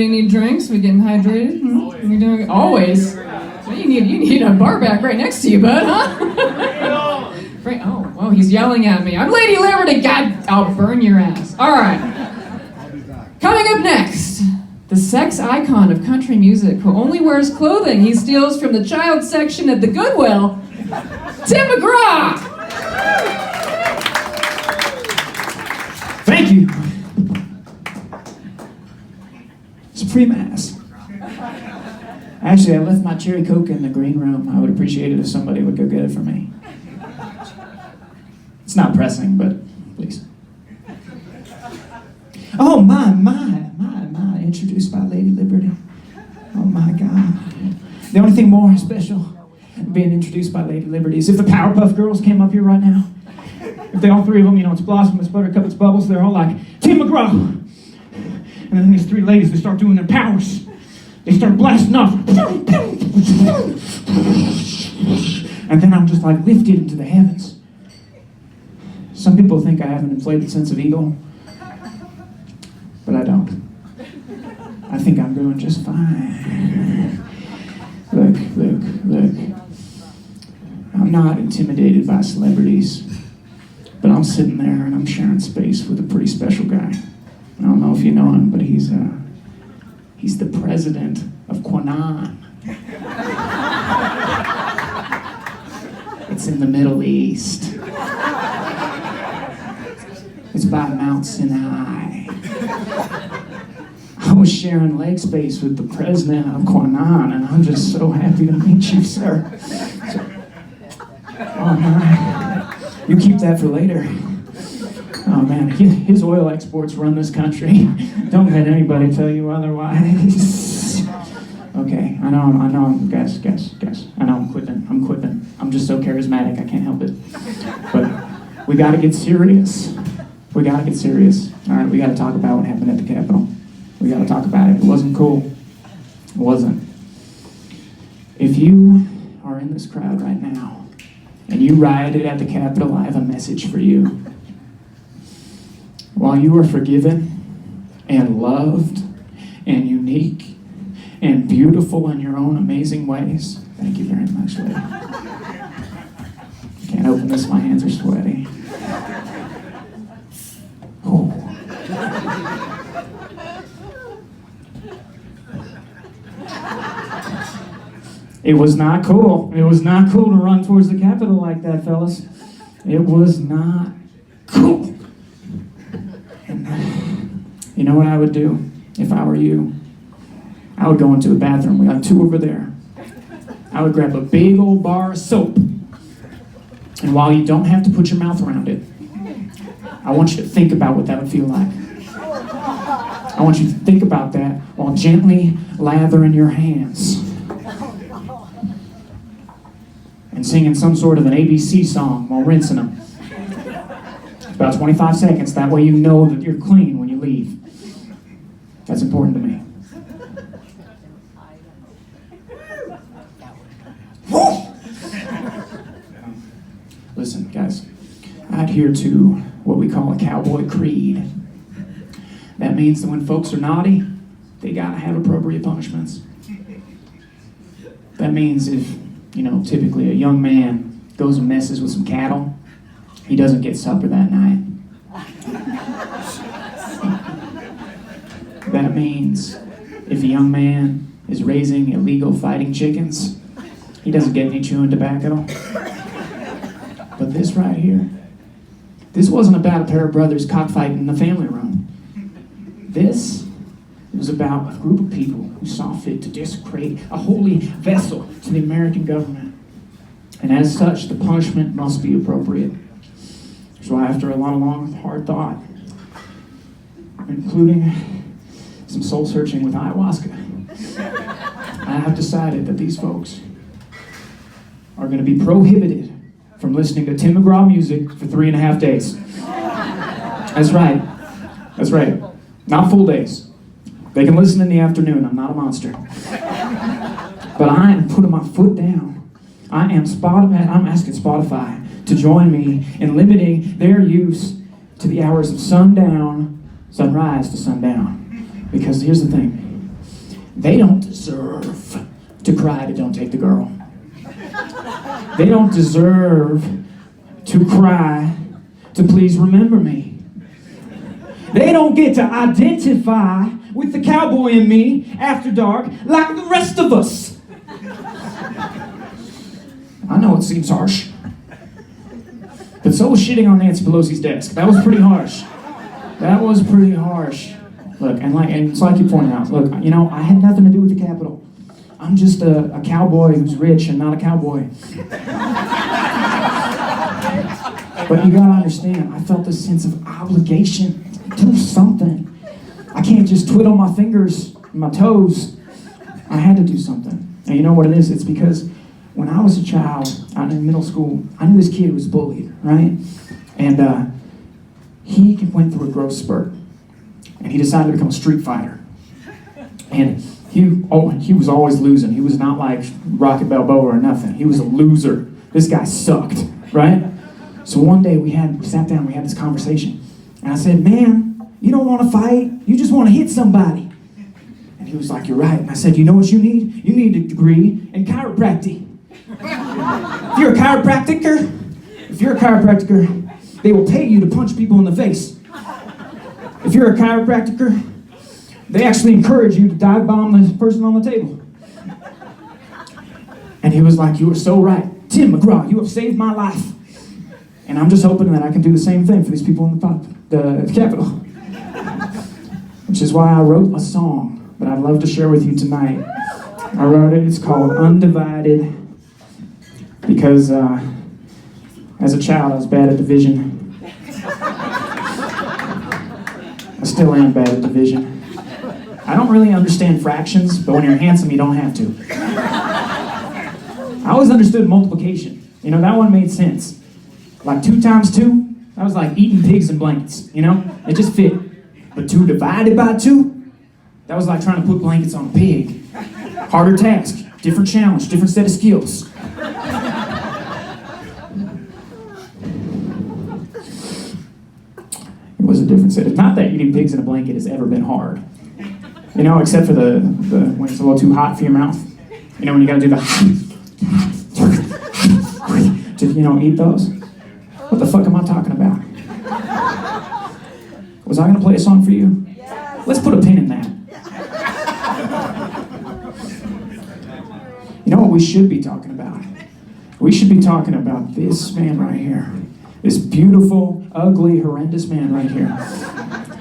You need drinks? We getting hydrated? We doing always. So you need a bar back right next to you, bud, huh? Frank, oh, well, he's yelling at me. I'm Lady Liberty. God, I'll burn your ass. All right. Coming up next, the sex icon of country music who only wears clothing he steals from the child section at the Goodwill, Tim McGraw. Thank you. Supreme ass. Actually, I left my cherry Coke in the green room. I would appreciate it if somebody would go get it for me. It's not pressing, but please. Oh, my. Introduced by Lady Liberty. Oh, my God. The only thing more special than being introduced by Lady Liberty is if the Powerpuff Girls came up here right now. If they all three of them, it's Blossom, it's Buttercup, it's Bubbles, they're all like, Tim McGraw. And then these three ladies, they start doing their powers. They start blasting off. And then I'm just like lifted into the heavens. Some people think I have an inflated sense of ego, but I don't. I think I'm doing just fine. Look. I'm not intimidated by celebrities, but I'm sitting there and I'm sharing space with a pretty special guy. I don't know if you know him, but he's the president of Quanan. It's in the Middle East. It's by Mount Sinai. I was sharing leg space with the president of Quanan, and I'm just so happy to meet you, sir. Oh, my. You keep that for later. Oh, man, his oil exports run this country. Don't let anybody tell you otherwise. Okay, I know, guys. I know I'm quipping. I'm just so charismatic, I can't help it. But we gotta get serious. All right, we gotta talk about what happened at the Capitol. We gotta talk about it. It wasn't cool. It wasn't. If you are in this crowd right now, and you rioted at the Capitol, I have a message for you. While you are forgiven and loved and unique and beautiful in your own amazing ways, thank you very much, lady. Can't open this, my hands are sweaty. Oh. It was not cool. It was not cool to run towards the Capitol like that, fellas. It was not cool. You know what I would do if I were you? I would go into the bathroom. We got two over there. I would grab a big old bar of soap. And while you don't have to put your mouth around it, I want you to think about what that would feel like. I want you to think about that while gently lathering your hands. And singing some sort of an ABC song while rinsing them. It's about 25 seconds. That way you know that you're clean when you leave. That's important to me. Listen, guys, I adhere to what we call a cowboy creed. That means that when folks are naughty, they gotta have appropriate punishments. That means if, typically a young man goes and messes with some cattle, he doesn't get supper that night. That means if a young man is raising illegal fighting chickens, he doesn't get any chewing tobacco. But this right here, this wasn't about a pair of brothers cockfighting in the family room. This was about a group of people who saw fit to desecrate a holy vessel to the American government. And as such, the punishment must be appropriate. So after a lot of long, hard thought, including some soul searching with ayahuasca, I have decided that these folks are going to be prohibited from listening to Tim McGraw music for 3.5 days. That's right. Not full days. They can listen in the afternoon. I'm not a monster. But I am putting my foot down. I'm asking Spotify to join me in limiting their use to the hours of sunrise to sundown. Because here's the thing. They don't deserve to cry to don't take the girl. They don't deserve to cry to please remember me. They don't get to identify with the cowboy in me after dark like the rest of us. I know it seems harsh, but so was shitting on Nancy Pelosi's desk. That was pretty harsh. That was pretty harsh. Look, and it's like you pointed out, look, you know, I had nothing to do with the Capitol. I'm just a cowboy who's rich and not a cowboy. But you gotta understand, I felt this sense of obligation to do something. I can't just twiddle my fingers and my toes. I had to do something. And you know what it is? It's because when I was a child, out in middle school, I knew this kid who was bullied, right? And he went through a growth spurt. And he decided to become a street fighter. And he was always losing. He was not like Rocky Balboa or nothing. He was a loser. This guy sucked, right? So one day we sat down, we had this conversation. And I said, man, you don't want to fight. You just want to hit somebody. And he was like, you're right. And I said, you know what you need? You need a degree in chiropractic. If you're a chiropractor, they will pay you to punch people in the face. If you're a chiropractor, they actually encourage you to dive bomb the person on the table. And he was like, you are so right. Tim McGraw, you have saved my life. And I'm just hoping that I can do the same thing for these people in the Capitol. Which is why I wrote a song that I'd love to share with you tonight. I wrote it, it's called Undivided. Because as a child, I was bad at division. I still am bad at division. I don't really understand fractions, but when you're handsome, you don't have to. I always understood multiplication. You know, that one made sense. Like 2 times 2, that was like eating pigs in blankets, you know? It just fit. But 2 divided by 2, that was like trying to put blankets on a pig. Harder task, different challenge, different set of skills. It was a different set. It's not that eating pigs in a blanket has ever been hard. You know, except for the when it's a little too hot for your mouth. You know, when you gotta do the to, you know, eat those. What the fuck am I talking about? Was I gonna play a song for you? Yes. Let's put a pin in that. You know what we should be talking about? We should be talking about this man right here. This beautiful, ugly, horrendous man right here.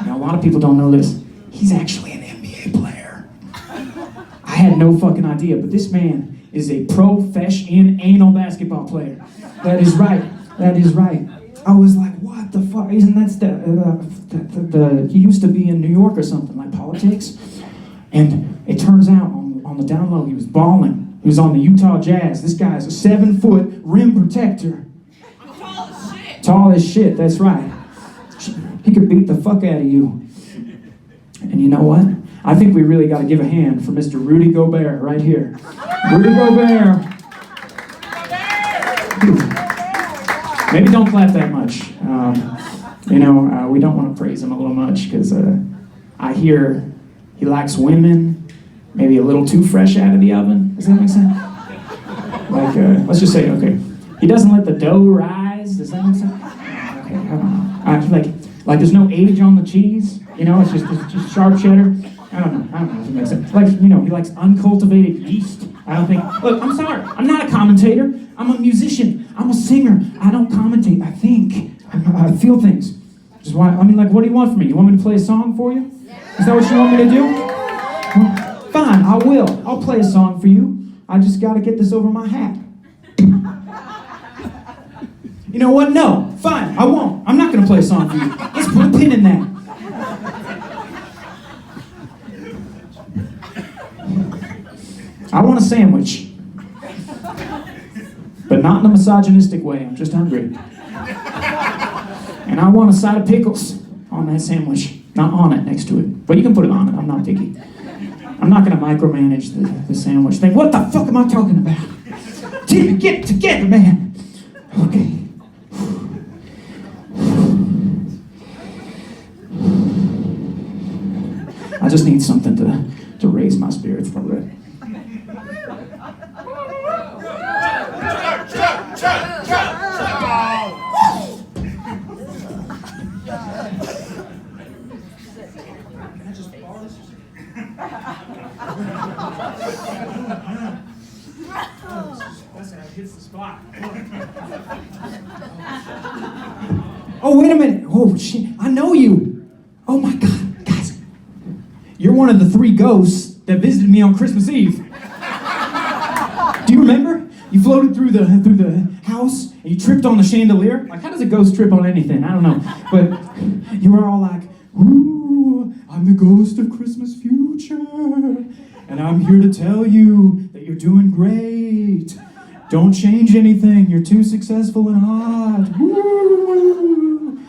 Now, a lot of people don't know this. He's actually an NBA player. I had no fucking idea, but this man is a professional basketball player. That is right. That is right. I was like, what the fuck? Isn't that he used to be in New York or something, like politics? And it turns out, on the down low, he was balling. He was on the Utah Jazz. This guy's a 7-foot rim protector. Tall as shit, that's right. He could beat the fuck out of you. And you know what? I think we really got to give a hand for Mr. Rudy Gobert right here. Rudy Gobert. Maybe don't clap that much. We don't want to praise him a little much because I hear he likes women maybe a little too fresh out of the oven. Does that make sense? Like, let's just say, okay, he doesn't let the dough rise. Does that make sense? Okay, I don't know. Like there's no age on the cheese. You know, it's just sharp cheddar. I don't know if it makes sense. Like, you know, he likes uncultivated yeast. I don't think, look, I'm sorry. I'm not a commentator. I'm a musician. I'm a singer. I don't commentate. I think. I feel things. Which is why, what do you want from me? You want me to play a song for you? Is that what you want me to do? Well, fine, I will. I'll play a song for you. I just got to get this over my hat. You know what? No. Fine, I won't. I'm not going to play a song for you. Let's put a pin in that. I want a sandwich. But not in a misogynistic way. I'm just hungry. And I want a side of pickles on that sandwich. Not on it, next to it. But you can put it on it. I'm not picky. I'm not going to micromanage the sandwich thing. What the fuck am I talking about? Timmy, get it together, man. Okay. I just need something to to raise my spirits a little bit. Hits the spot. Oh, wait a minute. Oh, shit. I know you. Oh, my God. Guys, you're one of the 3 ghosts that visited me on Christmas Eve. Do you remember? You floated through the house and you tripped on the chandelier. Like, how does a ghost trip on anything? I don't know. But you were all like, ooh, I'm the ghost of Christmas future. And I'm here to tell you that you're doing great. Don't change anything. You're too successful and hot. Woo!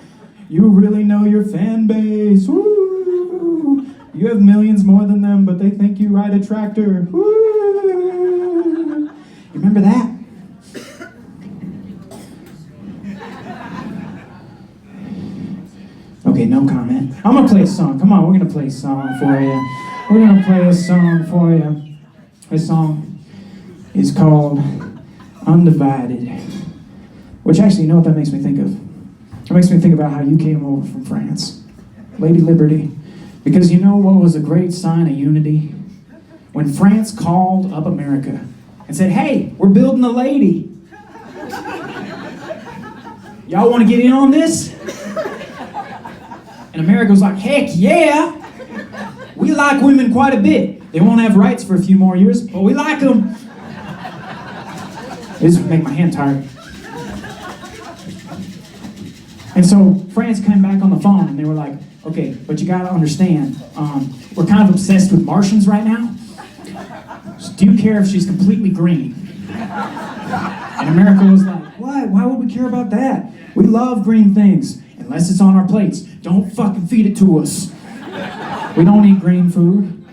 You really know your fan base. Woo! You have millions more than them, but they think you ride a tractor. Woo! You remember that? Okay, no comment. I'm gonna play a song. Come on, we're gonna play a song for you. We're gonna play a song for you. This song is called Undivided, which actually, you know what that makes me think of? It makes me think about how you came over from France, Lady Liberty, because you know what was a great sign of unity? When France called up America and said, hey, we're building a lady. Y'all want to get in on this? And America was like, heck yeah, we like women quite a bit. They won't have rights for a few more years, but we like them. This would make my hand tired. And so France came back on the phone and they were like, okay, but you gotta understand, we're kind of obsessed with Martians right now. So do you care if she's completely green? And America was like, what? Why would we care about that? We love green things, unless it's on our plates. Don't fucking feed it to us. We don't eat green food.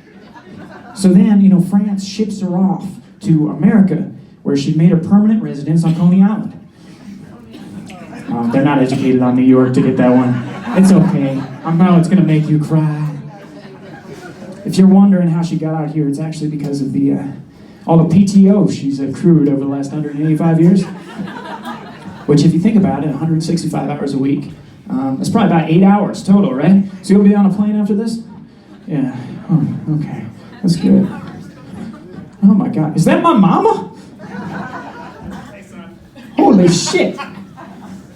So then, you know, France ships her off to America, where she made her permanent residence on Coney Island. They're not educated on New York to get that one. It's okay. I know it's gonna make you cry. If you're wondering how she got out here, it's actually because of all the PTO she's accrued over the last 185 years. Which, if you think about it, 165 hours a week. That's probably about 8 hours total, right? So you'll be on a plane after this? Yeah. Oh, okay. That's good. Oh my God. Is that my mama? Holy shit.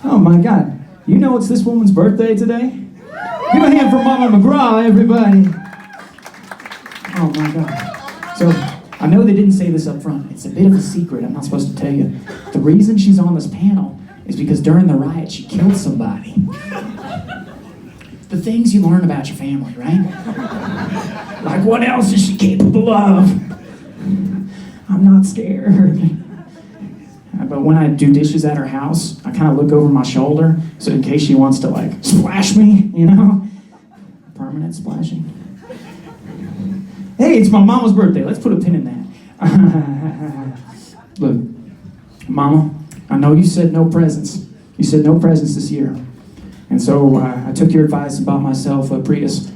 Oh my God. You know it's this woman's birthday today? Give a hand for Mama McGraw, everybody. Oh my God. So, I know they didn't say this up front. It's a bit of a secret. I'm not supposed to tell you. The reason she's on this panel is because during the riot, she killed somebody. The things you learn about your family, right? Like, what else is she capable of? I'm not scared. But when I do dishes at her house, I kind of look over my shoulder, so in case she wants to, like, splash me, you know? Permanent splashing. Hey, it's my mama's birthday. Let's put a pin in that. Look, Mama, I know you said no presents. You said no presents this year. And so I took your advice and bought myself a Prius.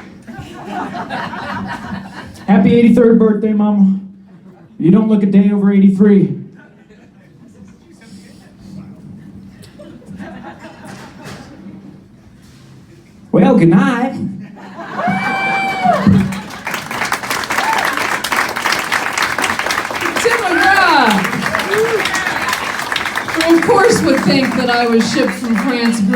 Happy 83rd birthday, Mama. You don't look a day over 83. Well, good night. Of course would think that I was shipped from France